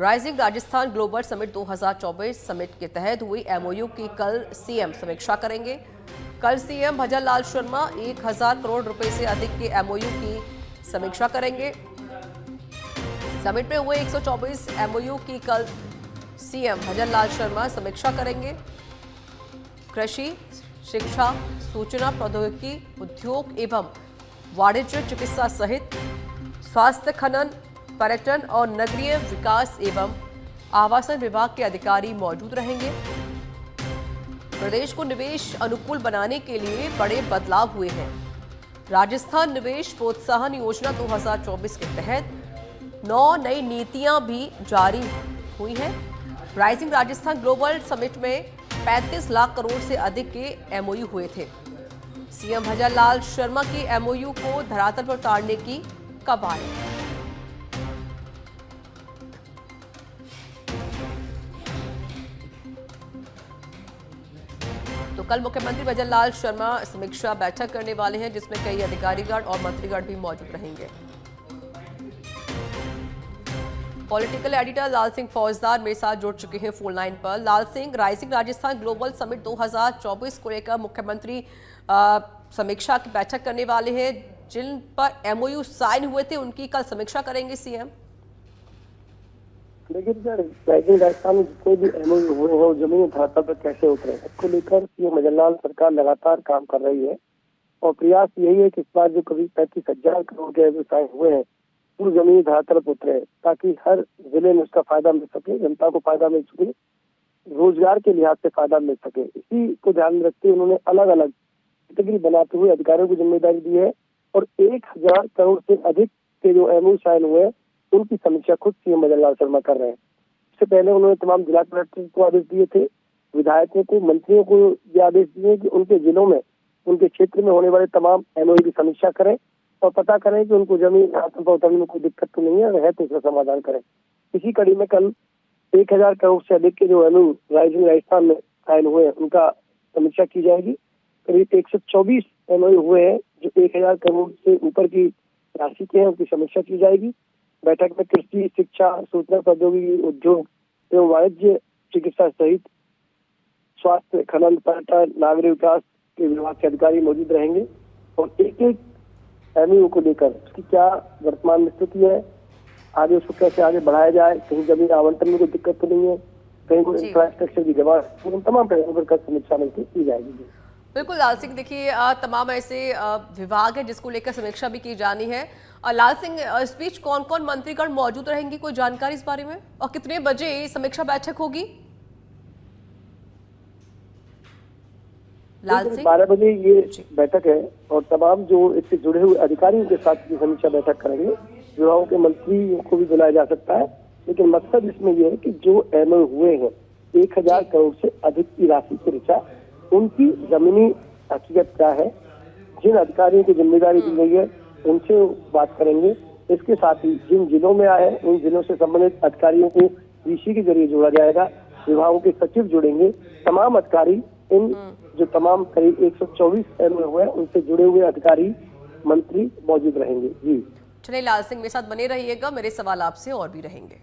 Rising Rajasthan global summit 2024 summit के तहत हुई एमओयू की कल सीएम समीक्षा करेंगे। कल सीएम भजन लाल शर्मा 1000 करोड़ रुपए से अधिक के एमओयू की समीक्षा करेंगे। समिट में हुए 124 एमओयू की कल सीएम भजन लाल शर्मा समीक्षा करेंगे। कृषि, शिक्षा, सूचना प्रौद्योगिकी, उद्योग एवं वाणिज्य, चिकित्सा सहित स्वास्थ्य, खनन, पर्यटन और नगरीय विकास एवं आवासन विभाग के अधिकारी मौजूद रहेंगे। प्रदेश को निवेश अनुकूल बनाने के लिए बड़े बदलाव हुए हैं। राजस्थान निवेश प्रोत्साहन योजना 2024 के तहत 9 नई नीतियां भी जारी हुई हैं। राइजिंग राजस्थान ग्लोबल समिट में 35 लाख करोड़ से अधिक के एमओयू हुए थे। सीएम भजन लाल शर्मा की एमओयू को धरातल पर उतारने की कवायद। तो कल मुख्यमंत्री भजन लाल शर्मा समीक्षा बैठक करने वाले हैं, जिसमें कई अधिकारीगण और मंत्रीगण भी मौजूद रहेंगे। पॉलिटिकल एडिटर लाल सिंह फौजदार मेरे साथ जुड़ चुके हैं फोन लाइन पर। Lal Singh, rising Rajasthan global summit 2024 को लेकर मुख्यमंत्री समीक्षा की बैठक करने वाले हैं। जिन पर एमओयू साइन हुए थे उनकी कल समीक्षा करेंगे सीएम। लेकिन सर, राइजिंग राजस्थान में जितने भी एमओयू हुए हैं वो जमीनी धरातल पर कैसे उतरे, इसको लेकर सीएम भजन लाल सरकार लगातार काम कर रही है और प्रयास यही है कि इस बार जो कभी 35,000 करोड़ के व्यवसाय हुए हैं वो जमीनी धरातल पर उतरे, ताकि हर जिले में उसका फायदा मिल सके, जनता को फायदा मिल सके, रोजगार के लिहाज से फायदा मिल सके। इसी को ध्यान में रखते उन्होंने अलग अलग कैटेगरी बनाते हुए अधिकारियों को जिम्मेदारी दी है और 1000 करोड़ से अधिक के जो एमओयू साइन हुए उनकी समीक्षा खुद सीएम भजन लाल शर्मा कर रहे हैं। इससे पहले उन्होंने तमाम जिला कलेक्टर को आदेश दिए थे, विधायकों को, मंत्रियों को ये आदेश दिए कि उनके जिलों में, उनके क्षेत्र में होने वाले तमाम एमओयू की समीक्षा करें और पता करें कि उनको जमीन धरातल पर उतरने में कोई दिक्कत तो नहीं है तो उसका समाधान करें। इसी कड़ी में कल 1000 करोड़ से अधिक के जो एमओयू राइजिंग राजस्थान में साइन हुए हैं उनका समीक्षा की जाएगी। करीब 124 एमओयू हुए हैं जो 1000 करोड़ से ऊपर की राशि के हैं, उनकी समीक्षा की जाएगी। बैठक में कृषि, शिक्षा, सूचना प्रौद्योगिकी, उद्योग एवं वाणिज्य, चिकित्सा सहित स्वास्थ्य, खनन, पर्यटन, नागरिक विकास के विभाग के अधिकारी मौजूद रहेंगे और एक एक एमओयू को लेकर उसकी क्या वर्तमान स्थिति है, आगे उसको कैसे आगे बढ़ाया जाए, कहीं जमीन आवंटन में कोई दिक्कत तो नहीं है, कहीं कोई इंफ्रास्ट्रक्चर की जमा, उन तमाम पहलुओं पर कल समीक्षा मिलकर की जाएगी। बिल्कुल लाल सिंह, देखिए तमाम ऐसे विभाग है जिसको लेकर समीक्षा भी की जानी है। लाल सिंह, इस बीच कौन कौन मंत्रीगण मौजूद रहेंगी, कोई जानकारी इस बारे में, और कितने बजे समीक्षा बैठक होगी? लाल सिंह, 12 बजे ये बैठक है और तमाम जो इससे जुड़े हुए अधिकारियों के साथ की समीक्षा बैठक करेंगे। विभागों के मंत्रियों को भी बुलाया जा सकता है, लेकिन मकसद इसमें यह है कि जो एमओयू हुए हैं 1000 करोड़ से अधिक की राशि की रिचा, उनकी जमीनी हकीकत क्या है, जिन अधिकारियों की जिम्मेदारी दी गई है उनसे बात करेंगे। इसके साथ ही जिन जिलों में आए उन जिलों से संबंधित अधिकारियों को वीसी के जरिए जोड़ा जाएगा, विभागों के सचिव जुड़ेंगे, तमाम अधिकारी, इन जो तमाम करीब 124 एमओयू हुए उनसे जुड़े हुए अधिकारी, मंत्री मौजूद रहेंगे। जी चलिए लाल सिंह, मेरे साथ बने रहिएगा, मेरे सवाल आपसे और भी रहेंगे।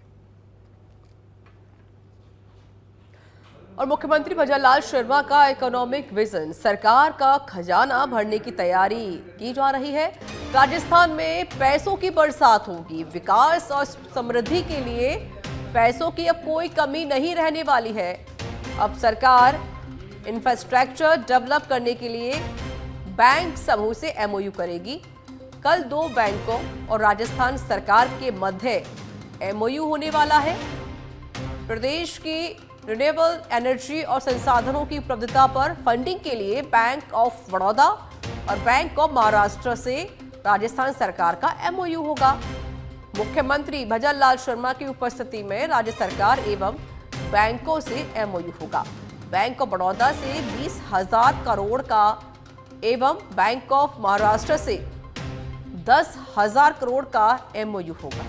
और मुख्यमंत्री भजन लाल शर्मा का इकोनॉमिक विजन, सरकार का खजाना भरने की तैयारी की जा रही है। राजस्थान में पैसों की बरसात होगी, विकास और समृद्धि के लिए पैसों की अब कोई कमी नहीं रहने वाली है। अब सरकार इंफ्रास्ट्रक्चर डेवलप करने के लिए बैंक समूह से एमओयू करेगी। कल 2 बैंकों और राजस्थान सरकार के मध्य एमओयू होने वाला है। प्रदेश की रिन्यूएबल एनर्जी और संसाधनों की उपलब्धता पर फंडिंग के लिए बैंक ऑफ बड़ौदा और बैंक ऑफ महाराष्ट्र से राजस्थान सरकार का एमओयू होगा। मुख्यमंत्री भजन लाल शर्मा की उपस्थिति में राज्य सरकार एवं बैंकों से एमओयू होगा। बैंक ऑफ बड़ौदा से 20,000 करोड़ का एवं बैंक ऑफ महाराष्ट्र से 10,000 करोड़ का एमओयू होगा।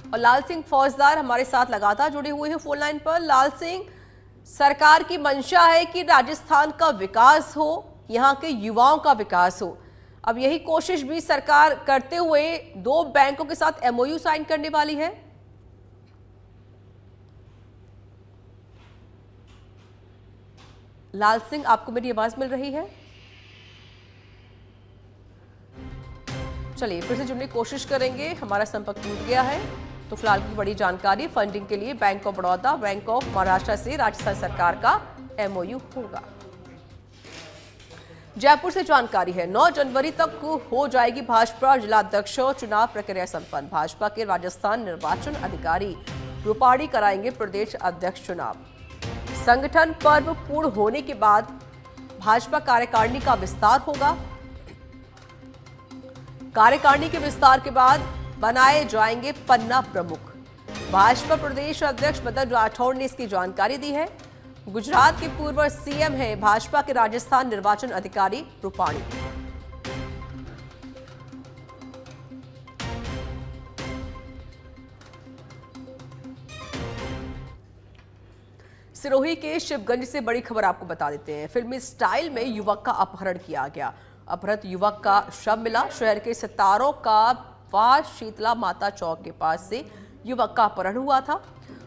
और लाल सिंह फौजदार हमारे साथ लगातार जुड़े हुए हैं फोन लाइन पर। लाल सिंह, सरकार की मंशा है कि राजस्थान का विकास हो, यहाँ के युवाओं का विकास हो। अब यही कोशिश भी सरकार करते हुए 2 बैंकों के साथ एमओयू साइन करने वाली है। लाल सिंह, आपको मेरी आवाज मिल रही है? चलिए फिर से जुड़ने की कोशिश करेंगे, हमारा संपर्क टूट गया है। तो फिलहाल की बड़ी जानकारी, फंडिंग के लिए bank of Baroda, bank of Maharashtra से राजस्थान सरकार का एमओयू होगा। जयपुर से जानकारी है, 9 जनवरी तक हो जाएगी भाजपा जिलाध्यक्ष चुनाव प्रक्रिया संपन्न। भाजपा के राजस्थान निर्वाचन अधिकारी रूपाणी कराएंगे प्रदेश अध्यक्ष चुनाव। संगठन पर्व पूर्ण होने के बाद भाजपा कार्यकारिणी का विस्तार होगा। कार्यकारिणी के विस्तार के बाद बनाए जाएंगे पन्ना प्रमुख। भाजपा प्रदेश अध्यक्ष मदन राठौड़ ने इसकी जानकारी दी है। गुजरात के पूर्व सीएम हैं भाजपा के राजस्थान निर्वाचन अधिकारी रूपाणी। सिरोही के शिवगंज से बड़ी खबर आपको बता देते हैं। फिल्मी स्टाइल में युवक का अपहरण किया गया। अपहृत युवक का शव मिला। शहर के सितारों का वार शीतला माता चौक के पास से युवक का अपहरण हुआ था।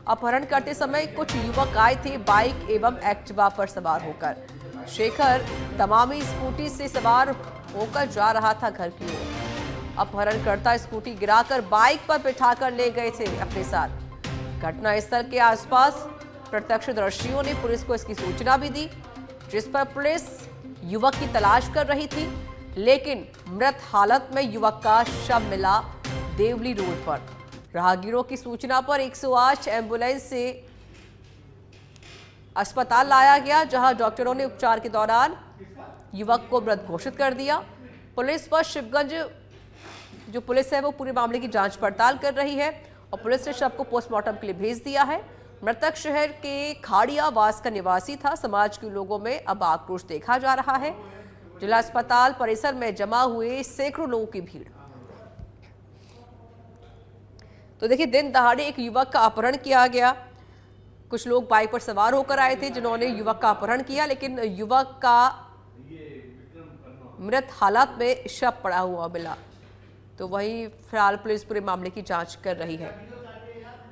अपहरण करते समय कुछ युवक आए थे बाइक एवं एक्टिवा पर सवार होकर। शेखर तमामी स्कूटी से सवार होकर जा रहा था घर की ओर। अपहरणकर्ता स्कूटी गिराकर बाइक पर बिठाकर ले गए थे अपने साथ। घटनास्थल के आसपास प्रत्यक्षदर्शियों ने पुलिस को इसकी सूचना भी दी, जिस पर पुलिस युवक की तलाश कर रही थी, लेकिन मृत हालत में युवक का शव मिला देवली रोड पर। राहगीरों की सूचना पर 108 एम्बुलेंस से अस्पताल लाया गया, जहां डॉक्टरों ने उपचार के दौरान युवक को मृत घोषित कर दिया। पुलिस पर शिवगंज जो पुलिस है वो पूरे मामले की जांच पड़ताल कर रही है और पुलिस ने शव को पोस्टमार्टम के लिए भेज दिया है। मृतक शहर के खाड़िया वास का निवासी था। समाज के लोगों में अब आक्रोश देखा जा रहा है। जिला अस्पताल परिसर में जमा हुए सैकड़ों लोगों की भीड़। तो देखिए, दिन दहाड़े एक युवक का अपहरण किया गया। कुछ लोग बाइक पर सवार होकर आए थे जिन्होंने युवक का अपहरण किया, लेकिन युवक का मृत हालत में शव पड़ा हुआ मिला। तो वहीं फिलहाल पुलिस पूरे मामले की जांच कर रही है।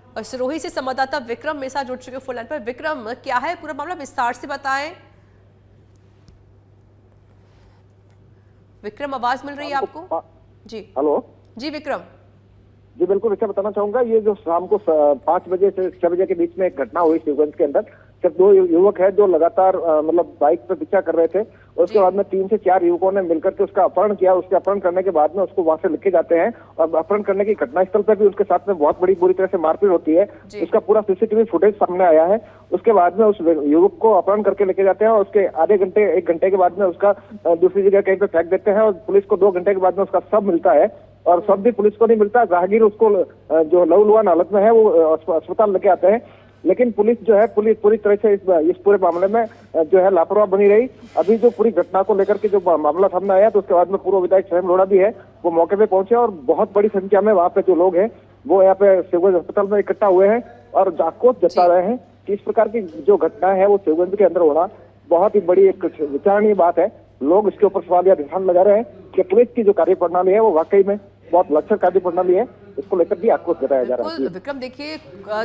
और सिरोही से संवाददाता विक्रम मेरे साथ जुड़ चुके फोन लाइन पर। विक्रम, क्या है पूरा मामला, विस्तार से बताएं। विक्रम, आवाज मिल रही है आपको? जी हेलो जी विक्रम। जी बिल्कुल, इसका बताना चाहूंगा। ये जो शाम को 5 बजे से 6 बजे के बीच में एक घटना हुई शिवगंज के अंदर। जब 2 युवक है जो लगातार मतलब बाइक पर पीछा कर रहे थे, और उसके बाद में 3 से 4 युवकों ने मिलकर के उसका अपहरण किया। उसके अपहरण करने के बाद में उसको वहां से लेके जाते हैं और अपहरण करने की घटनास्थल पर भी उसके साथ में बहुत बुरी तरह से मारपीट होती है। उसका पूरा सीसीटीवी फुटेज सामने आया है। उसके बाद में उस युवक को अपहरण करके लेके जाते हैं और उसके आधे घंटे 1 घंटे के बाद में उसका दूसरी जगह कहीं पे फेंक देते हैं और पुलिस को 2 घंटे के बाद में उसका शव मिलता है। और सब भी पुलिस को नहीं मिलता। राहगीर उसको जो लहूलुहान हालत में है वो अस्पताल लेके आते हैं, लेकिन पुलिस जो है पूरी तरह से इस पूरे मामले में जो है लापरवाह बनी रही। अभी जो पूरी घटना को लेकर के जो मामला सामने आया, तो उसके बाद में पूर्व विधायक स्वयं लोढ़ा भी है, वो मौके पे पहुंचे और बहुत बड़ी संख्या में वहाँ पे जो लोग हैं वो यहाँ पे शिवगंज अस्पताल में इकट्ठा हुए हैं और आक्रोश जता रहे हैं कि इस प्रकार की जो घटना है वो शिवगंज के अंदर होना बहुत ही बड़ी एक विचारणीय बात है। लोग इसके ऊपर सवाल या निशान लगा रहे हैं कि पुलिस की जो कार्यप्रणाली है वो वाकई में बहुत लक्षण कार्यप्रणाली है। इसको लेकर भी आक्रोश जताया जा रहा है। विक्रम, देखिए,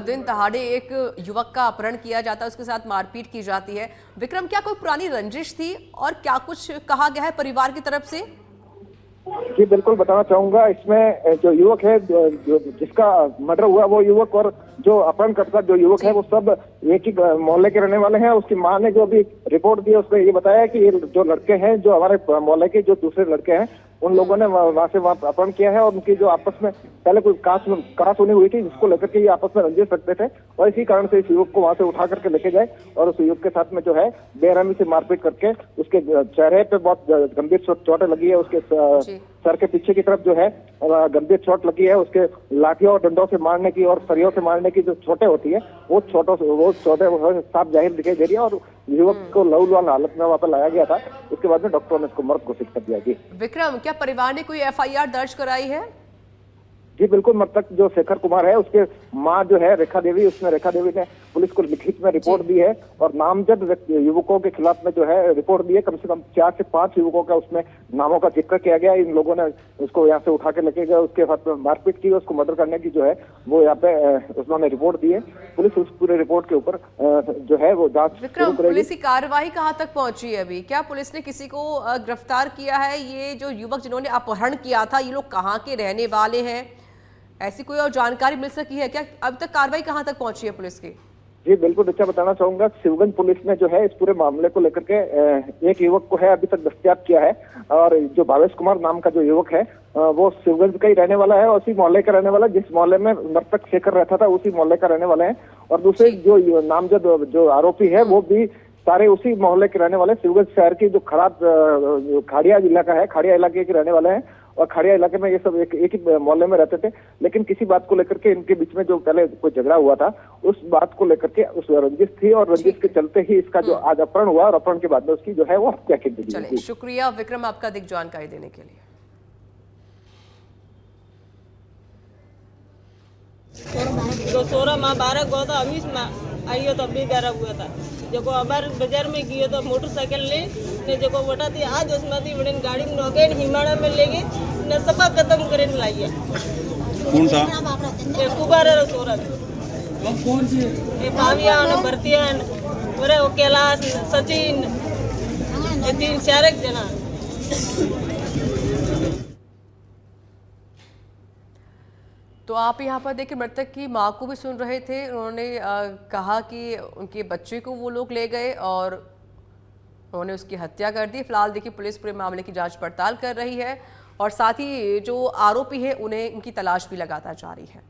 दिन दहाड़े एक युवक का अपहरण किया जाता है, उसके साथ मारपीट की जाती है। विक्रम, क्या कोई पुरानी रंजिश थी और क्या कुछ कहा गया है परिवार की तरफ से? जी बिल्कुल, बताना चाहूंगा। इसमें जो युवक है जिसका मर्डर हुआ, वो युवक और जो अपहरणकर्ता जो युवक है वो सब एक ही मोहल्ले के रहने वाले हैं। उसकी मां ने जो अभी रिपोर्ट दी है उसमें ये बताया कि ये जो लड़के हैं, जो हमारे मोहल्ले के जो दूसरे लड़के हैं, उन लोगों ने वहां से अपहरण किया है और उनकी जो आपस में पहले कोई कहासुनी हुई थी, जिसको लेकर के ये आपस में रंजिश रखते थे और इसी कारण से इस युवक को वहां से उठा करके लेके गए और उस युवक के साथ में जो है बेरहमी से मारपीट करके उसके चेहरे पे बहुत गंभीर चोटें लगी है। उसके सर के पीछे की तरफ जो है गंभीर चोट लगी है। उसके लाठियों और डंडों से मारने की और सरियों से मारने की जो चोटें होती है वो चोटें साफ जाहिर दिखाई दे रही है और युवक को लहूलुहान हालत में वहां पर लाया गया था। उसके बाद में डॉक्टरों ने इसको मृत घोषित कर दिया। जी विक्रम, क्या परिवार ने कोई FIR दर्ज कराई है? जी बिल्कुल, मृतक जो शेखर कुमार है उसके मां जो है रेखा देवी, उसने रेखा देवी ने पुलिस को लिखित में रिपोर्ट दी है और नामजद युवकों के खिलाफ में जो है रिपोर्ट दी है। कम से कम 4 से 5 युवकों का उसमें नामों का जिक्र किया गया। इन लोगों ने उसको यहाँ से उठा के लेके गए, उसके साथ में मारपीट की, उसको मर्डर करने की जो है वो यहाँ पे उन्होंने रिपोर्ट दी है। पुलिस उस पूरे रिपोर्ट के ऊपर जो है वो जांच शुरू करेगी। पुलिस की कार्रवाई कहाँ तक पहुंची है अभी? क्या पुलिस ने किसी को गिरफ्तार किया है? ये जो युवक जिन्होंने अपहरण किया था, ये लोग कहाँ के रहने वाले हैं? ऐसी कोई और जानकारी मिल सकी है क्या? अब तक कार्रवाई कहाँ तक पहुंची है पुलिस की? जी बिल्कुल, अच्छा बताना चाहूंगा। शिवगंज पुलिस ने जो है इस पूरे मामले को लेकर के एक युवक को है अभी तक दस्तयाब किया है और जो भावेश कुमार नाम का जो युवक है वो शिवगंज का ही रहने वाला है और उसी मोहल्ले का रहने वाला है। जिस मोहल्ले में मृतक शेखर रहता था उसी मोहल्ले का रहने वाला है। और दूसरे जो नामजद जो आरोपी है वो भी सारे उसी मोहल्ले के रहने वाले, शिवगंज शहर की जो खराब खाड़िया इलाका है, खाड़िया इलाके के रहने वाले हैं। और खाड़िया इलाके में ये सब एक ही मोहल्ले में रहते थे। लेकिन किसी बात को लेकर के इनके बीच में जो पहले कोई झगड़ा हुआ था उस बात को लेकर के उस रंजिश थी और रंजिश के चलते ही इसका जो आज अपहरण हुआ और अपहरण के बाद में उसकी जो है वो हत्या की गई। चलिए, शुक्रिया विक्रम आपका अधिक जानकारी देने के लिए। जो 16 माह 12 गो था अमीश माह आइयो तो अभी गारा हुआ था। जो अबार बाजार में गयो तो मोटरसाइकिल ले जो वटा थी आज उसमें थी बड़े गाड़ी में नोगे हिमाड़ा में ले गई ने सबा खत्म करे लाई है। कौन था? ये कुबारा रो सोरा कौन सी? ये भाविया ने भरतिया और वो कैलाश सचिन ये 3-4 जना। तो आप यहाँ पर देखिए मृतक की माँ को भी सुन रहे थे। उन्होंने कहा कि उनके बच्चे को वो लोग ले गए और उन्होंने उसकी हत्या कर दी। फिलहाल देखिए पुलिस पूरे मामले की जांच पड़ताल कर रही है और साथ ही जो आरोपी है उन्हें उनकी तलाश भी लगातार जारी है।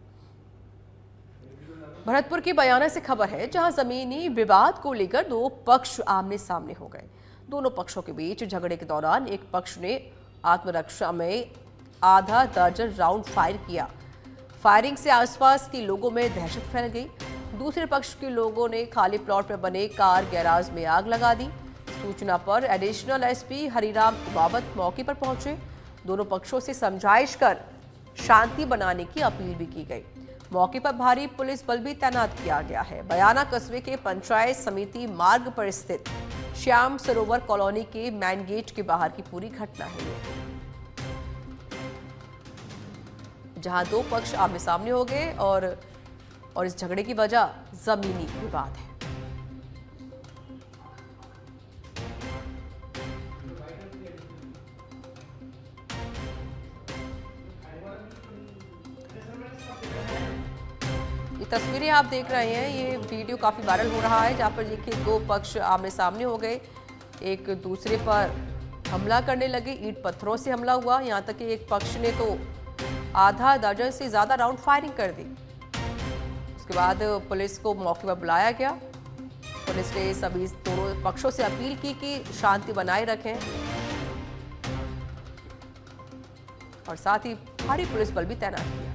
भरतपुर की बयाना से खबर है जहां जमीनी विवाद को लेकर दो पक्ष आमने सामने हो गए। दोनों पक्षों के बीच झगड़े के दौरान एक पक्ष ने आत्मरक्षा में आधा दर्जन राउंड फायर किया। फायरिंग से आसपास के लोगों में दहशत फैल गई। दूसरे पक्ष के लोगों ने खाली प्लॉट में बने कार गैराज में आग लगा दी। सूचना पर एडिशनल एसपी हरिराम कुमावत मौके पर पहुंचे। दोनों पक्षों से समझाइश कर शांति बनाने की अपील भी की गई। मौके पर भारी पुलिस बल भी तैनात किया गया है। बयाना कस्बे के पंचायत समिति मार्ग पर स्थित श्याम सरोवर कॉलोनी के मैन गेट के बाहर की पूरी घटना है, जहां दो पक्ष आमने सामने हो गए और इस झगड़े की वजह जमीनी विवाद है। ये तस्वीरें आप देख रहे हैं, ये वीडियो काफी वायरल हो रहा है, जहां पर देखिए दो पक्ष आमने सामने हो गए, एक दूसरे पर हमला करने लगे। ईंट पत्थरों से हमला हुआ, यहां तक कि एक पक्ष ने तो आधा दर्जन से ज्यादा राउंड फायरिंग कर दी। उसके बाद पुलिस को मौके पर बुलाया गया। पुलिस ने सभी दोनों पक्षों से अपील की कि शांति बनाए रखें और साथ ही भारी पुलिस बल भी तैनात किया गया।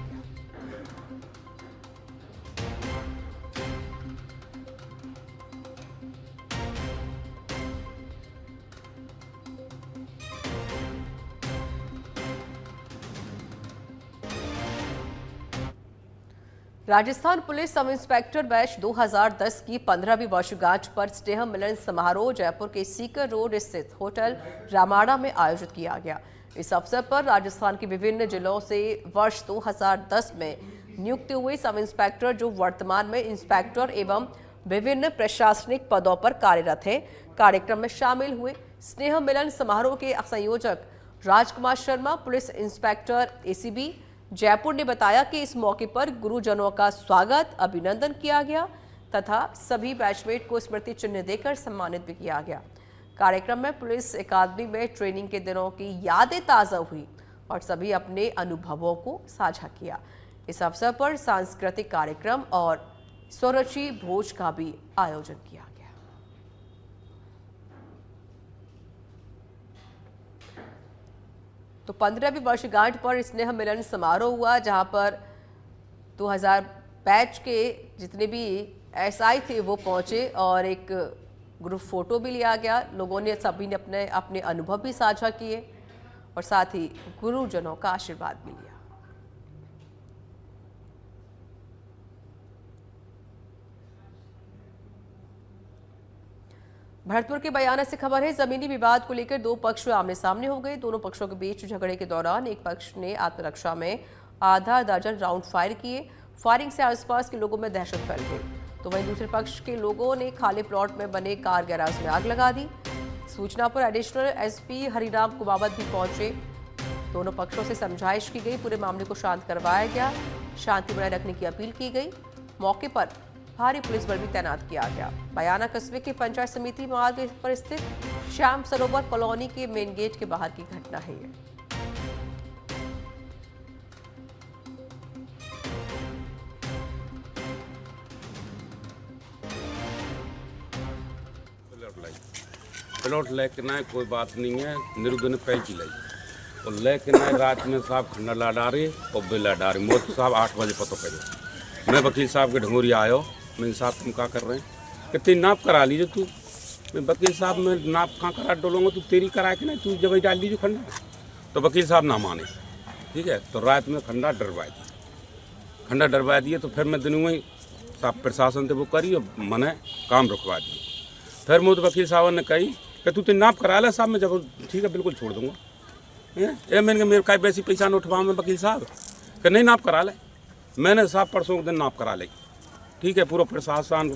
Rajasthan police sub inspector batch 2010 की 15वीं वर्षगांठ पर स्नेह मिलन समारोह जयपुर के सीकर रोड स्थित होटल रामाड़ा में आयोजित किया गया। इस अवसर पर राजस्थान के विभिन्न जिलों से वर्ष 2010 में नियुक्त हुए सब इंस्पेक्टर जो वर्तमान में इंस्पेक्टर एवं विभिन्न प्रशासनिक पदों पर कार्यरत हैं, कार्यक्रम में शामिल हुए। स्नेह मिलन समारोह के संयोजक Rajkumar Sharma, police inspector ACB Jaipur ने बताया कि इस मौके पर गुरुजनों का स्वागत अभिनंदन किया गया तथा सभी बैचमेट को स्मृति चिन्ह देकर सम्मानित भी किया गया। कार्यक्रम में पुलिस अकादमी में ट्रेनिंग के दिनों की यादें ताज़ा हुई और सभी अपने अनुभवों को साझा किया। इस अवसर पर सांस्कृतिक कार्यक्रम और स्वरुचि भोज का भी आयोजन किया गया। तो 15वीं वर्षगांठ पर स्नेह मिलन समारोह हुआ, जहां पर 2000 बैच के जितने भी एसआई थे वो पहुंचे और एक ग्रुप फोटो भी लिया गया। लोगों ने सभी ने अपने अपने अनुभव भी साझा किए और साथ ही गुरुजनों का आशीर्वाद भी लिया। भरतपुर के बयाना से खबर है, जमीनी विवाद को लेकर दो पक्ष आमने सामने हो गए। दोनों पक्षों के बीच झगड़े के दौरान एक पक्ष ने आत्मरक्षा में आधा दर्जन राउंड फायर किए। फायरिंग से आसपास के लोगों में दहशत फैल गई, तो वहीं दूसरे पक्ष के लोगों ने खाली प्लॉट में बने कार गैराज में आग लगा दी। सूचना पर एडिशनल एसपी हरिराम कुमावत भी पहुंचे। दोनों पक्षों से समझाइश की गई, पूरे मामले को शांत करवाया गया, शांति बनाए रखने की अपील की गई। मौके पर भारी पुलिस बल भी तैनात किया गया। बयाना कस्बे के पंचायत समिति मार्ग पर स्थित श्याम सरोवर कॉलोनी के मेन गेट के बाहर की घटना है ये। प्लॉट लेके ना कोई बात नहीं है, निरुद्ध ने पैंची लाई और लेके ना रात में साहब खंडा ला डारे और बिला डारे। मोत साहब 8 बजे पतो पड़े। मैं वकील साहब के ढंगोरी आयो, मैंने साहब तुम क्या कर रहे हैं, कितनी नाप करा लीजिए तू। मैं वकील साहब मैं नाप कहाँ करा डोलूंगा, तू तेरी करा के ना तू जब डाल दीजिए खंडा। तो वकील साहब ना माने, ठीक है। तो रात में खंडा डरवा दिए। तो फिर मैं दिन में साहब प्रशासन से वो करी और मैंने काम रुकवा दिए। फिर मुझे वकील साहब ने कही कि तू तो नाप करा ले साहब, मैं जब ठीक है बिल्कुल छोड़ दूंगा। ये मैंने मेरे का वैसी पैसा न उठवा में वकील साहब कि नहीं नाप करा ले। मैंने साहब परसों के दिन नाप करा ली, ठीक है। पूरा प्रशासन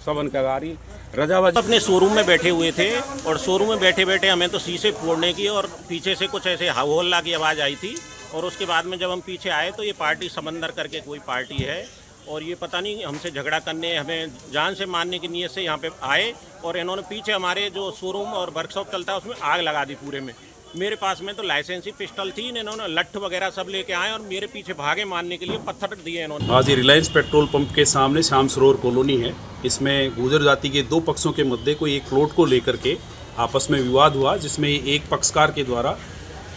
सबन का गाड़ी रजाबाजी। अपने शोरूम में बैठे हुए थे और शोरूम में बैठे बैठे हमें तो शीशे फोड़ने की और पीछे से कुछ ऐसे हल्ला की आवाज़ आई थी। और उसके बाद में जब हम पीछे आए तो ये पार्टी समंदर करके कोई पार्टी है और ये पता नहीं हमसे झगड़ा करने, हमें जान से मारने की नीयत से यहाँ पे आए और इन्होंने पीछे हमारे जो शोरूम और वर्कशॉप चलता है उसमें आग लगा दी पूरे में। मेरे पास में तो लाइसेंसी पिस्टल थी, इन्होंने लठ वगैरह सब लेके आए और मेरे पीछे भागे मारने के लिए पत्थर दिए इन्होंने। आज ये रिलायंस पेट्रोल पंप के सामने श्याम सरोवर कॉलोनी है। इसमें गुर्जर जाति के दो पक्षों के मध्य कोई एक प्लॉट को लेकर के आपस में विवाद हुआ, जिसमें एक पक्षकार के द्वारा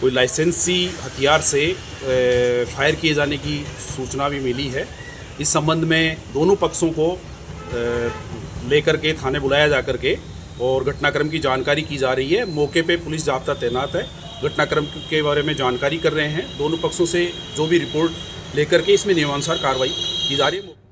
कोई लाइसेंसी हथियार से फायर किए जाने की सूचना भी मिली है। इस संबंध में दोनों पक्षों को लेकर के थाने बुलाया जा करके और घटनाक्रम की जानकारी की जा रही है। मौके पे पुलिस जाब्ता तैनात है, घटनाक्रम के बारे में जानकारी कर रहे हैं। दोनों पक्षों से जो भी रिपोर्ट लेकर के इसमें नियमानुसार कार्रवाई की जा रही है।